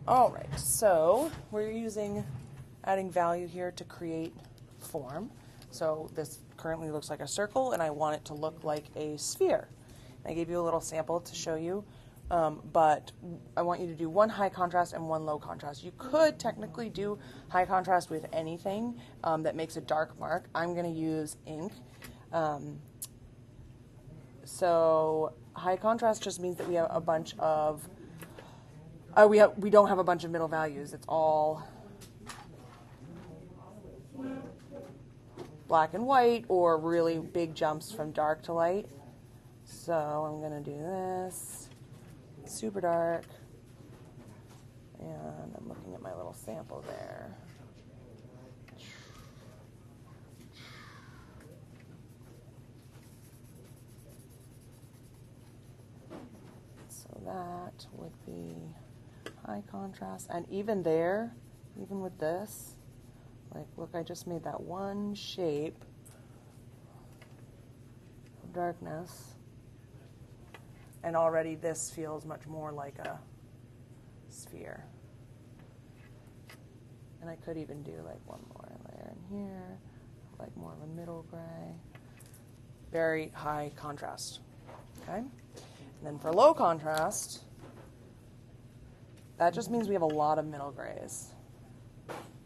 All right, so we're adding value here to create form. So this currently looks like a circle, and I want it to look like a sphere. I gave you a little sample to show you, but I want you to do one high contrast and one low contrast. You could technically do high contrast with anything that makes a dark mark. I'm going to use ink. So high contrast just means that we have a bunch of we don't have a bunch of middle values. It's all black and white or really big jumps from dark to light. So I'm going to do this, super dark, and I'm looking at my little sample there. So that would be high contrast, and even there, even with this, like, look, I just made that one shape of darkness, and already this feels much more like a sphere. And I could even do like one more layer in here, like more of a middle gray. Very high contrast, okay? And then for low contrast, that just means we have a lot of middle grays.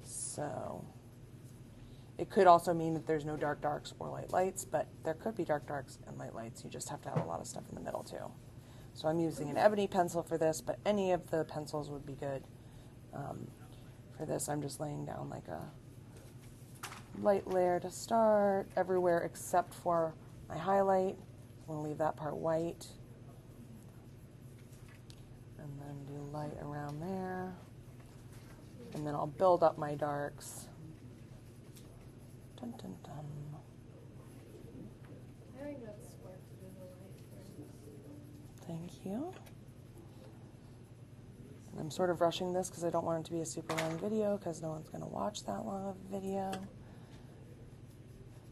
So it could also mean that there's no dark darks or light lights, but there could be dark darks and light lights. You just have to have a lot of stuff in the middle too. So I'm using an ebony pencil for this, but any of the pencils would be good. For this, I'm just laying down like a light layer to start everywhere except for my highlight. I'm going to leave that part white. And then do light around there. And then I'll build up my darks. Dun, dun, dun. I think that's smart to do the light. Thank you. And I'm sort of rushing this because I don't want it to be a super long video because no one's going to watch that long of a video.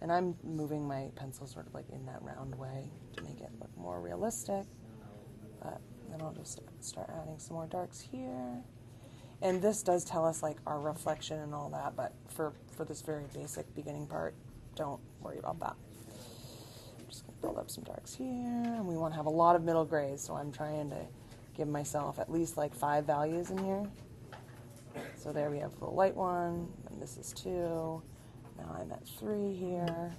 And I'm moving my pencil sort of like in that round way to make it look more realistic. But then I'll just start adding some more darks here. And this does tell us like our reflection and all that, but for this very basic beginning part, don't worry about that. I'm just going to build up some darks here, and we want to have a lot of middle grays, so I'm trying to give myself at least like 5 values in here. So there we have the light one, and this is 2. Now I'm at 3 here.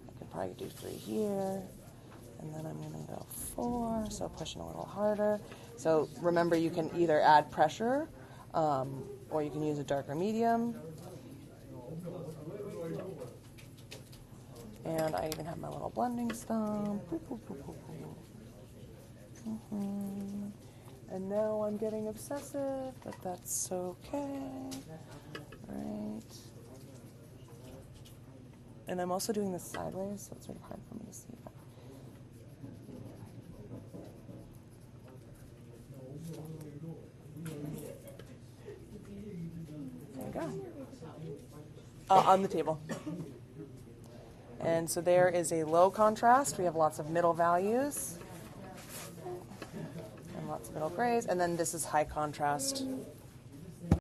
I could probably do 3 here. And then I'm going to go 4, so pushing a little harder. So remember, you can either add pressure or you can use a darker medium. And I even have my little blending thumb. And now I'm getting obsessive, but that's okay. Right. And I'm also doing this sideways, so it's sort of hard for me to see that. There we go. On the table. And so there is a low contrast. We have lots of middle values and lots of middle grays. And then this is high contrast.